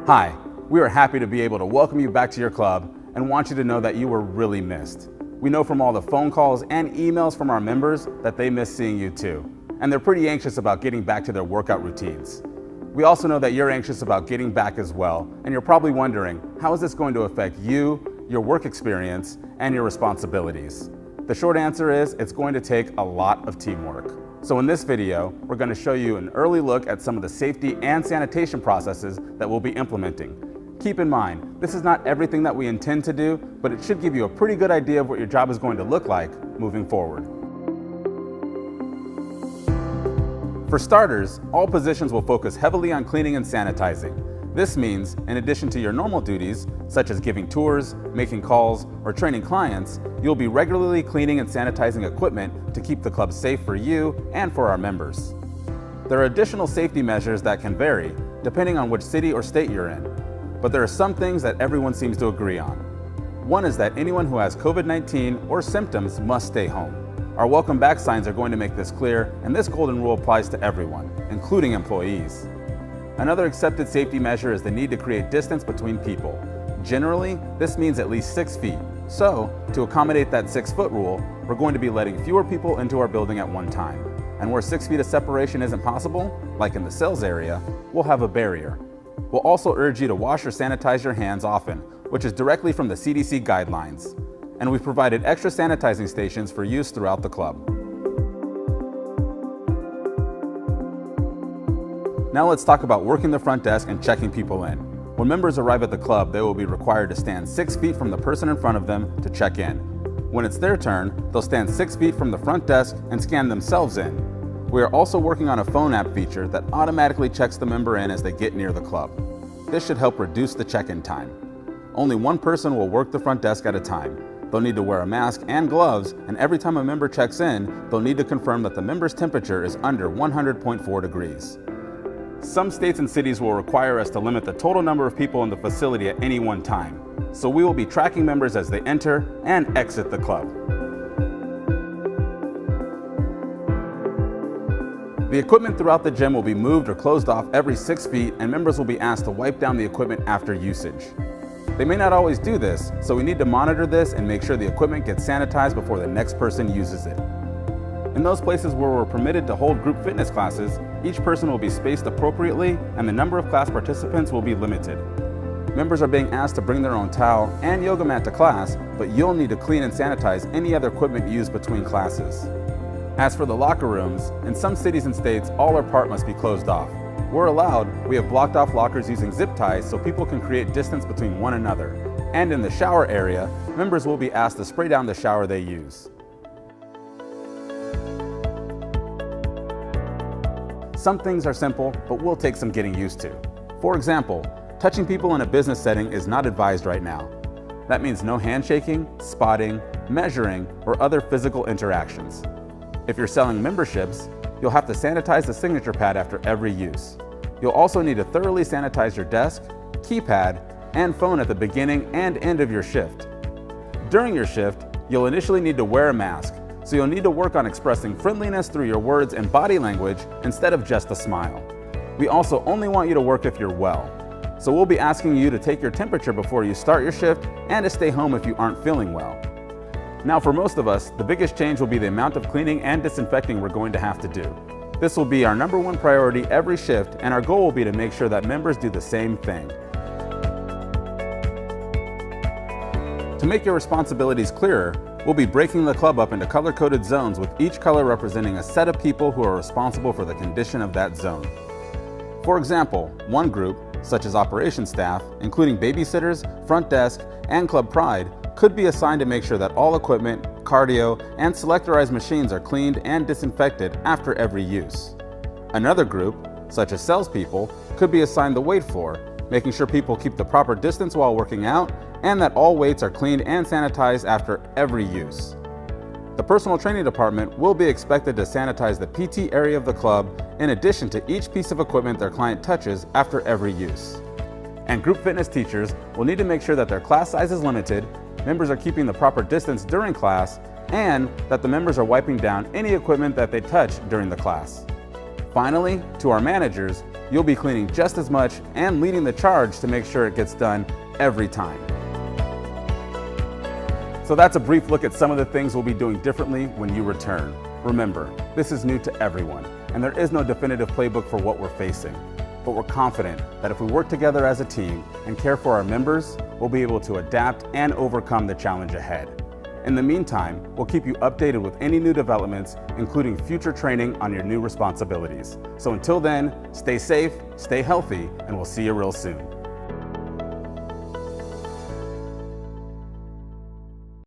Hi, we are happy to be able to welcome you back to your club and want you to know that you were really missed. We know from all the phone calls and emails from our members that they miss seeing you too, and they're pretty anxious about getting back to their workout routines. We also know that you're anxious about getting back as well, and you're probably wondering, how is this going to affect you, your work experience, and your responsibilities? The short answer is it's going to take a lot of teamwork. So in this video, we're going to show you an early look at some of the safety and sanitation processes that we'll be implementing. Keep in mind, this is not everything that we intend to do, but it should give you a pretty good idea of what your job is going to look like moving forward. For starters, all positions will focus heavily on cleaning and sanitizing. This means, in addition to your normal duties, such as giving tours, making calls, or training clients, you'll be regularly cleaning and sanitizing equipment to keep the club safe for you and for our members. There are additional safety measures that can vary, depending on which city or state you're in, but there are some things that everyone seems to agree on. One is that anyone who has COVID-19 or symptoms must stay home. Our welcome back signs are going to make this clear, and this golden rule applies to everyone, including employees. Another accepted safety measure is the need to create distance between people. Generally, this means at least 6 feet. So, to accommodate that 6-foot rule, we're going to be letting fewer people into our building at one time. And where 6 feet of separation isn't possible, like in the sales area, we'll have a barrier. We'll also urge you to wash or sanitize your hands often, which is directly from the CDC guidelines. And we've provided extra sanitizing stations for use throughout the club. Now let's talk about working the front desk and checking people in. When members arrive at the club, they will be required to stand 6 feet from the person in front of them to check in. When it's their turn, they'll stand 6 feet from the front desk and scan themselves in. We are also working on a phone app feature that automatically checks the member in as they get near the club. This should help reduce the check-in time. Only one person will work the front desk at a time. They'll need to wear a mask and gloves, and every time a member checks in, they'll need to confirm that the member's temperature is under 100.4 degrees. Some states and cities will require us to limit the total number of people in the facility at any one time, so we will be tracking members as they enter and exit the club. The equipment throughout the gym will be moved or closed off every 6 feet, and members will be asked to wipe down the equipment after usage. They may not always do this, so we need to monitor this and make sure the equipment gets sanitized before the next person uses it. In those places where we're permitted to hold group fitness classes, each person will be spaced appropriately and the number of class participants will be limited. Members are being asked to bring their own towel and yoga mat to class, but you'll need to clean and sanitize any other equipment used between classes. As for the locker rooms, in some cities and states, all or part must be closed off. Where allowed, we have blocked off lockers using zip ties so people can create distance between one another. And in the shower area, members will be asked to spray down the shower they use. Some things are simple, but will take some getting used to. For example, touching people in a business setting is not advised right now. That means no handshaking, spotting, measuring, or other physical interactions. If you're selling memberships, you'll have to sanitize the signature pad after every use. You'll also need to thoroughly sanitize your desk, keypad, and phone at the beginning and end of your shift. During your shift, you'll initially need to wear a mask, so you'll need to work on expressing friendliness through your words and body language instead of just a smile. We also only want you to work if you're well, so we'll be asking you to take your temperature before you start your shift and to stay home if you aren't feeling well. Now for most of us, the biggest change will be the amount of cleaning and disinfecting we're going to have to do. This will be our #1 priority every shift, and our goal will be to make sure that members do the same thing. To make your responsibilities clearer, we'll be breaking the club up into color-coded zones with each color representing a set of people who are responsible for the condition of that zone. For example, one group, such as operations staff, including babysitters, front desk, and Club Pride, could be assigned to make sure that all equipment, cardio, and selectorized machines are cleaned and disinfected after every use. Another group, such as salespeople, could be assigned the weight floor, making sure people keep the proper distance while working out, and that all weights are cleaned and sanitized after every use. The personal training department will be expected to sanitize the PT area of the club in addition to each piece of equipment their client touches after every use. And group fitness teachers will need to make sure that their class size is limited, members are keeping the proper distance during class, and that the members are wiping down any equipment that they touch during the class. Finally, to our managers, you'll be cleaning just as much and leading the charge to make sure it gets done every time. So that's a brief look at some of the things we'll be doing differently when you return. Remember, this is new to everyone, and there is no definitive playbook for what we're facing. But we're confident that if we work together as a team and care for our members, we'll be able to adapt and overcome the challenge ahead. In the meantime, we'll keep you updated with any new developments, including future training on your new responsibilities. So until then, stay safe, stay healthy, and we'll see you real soon.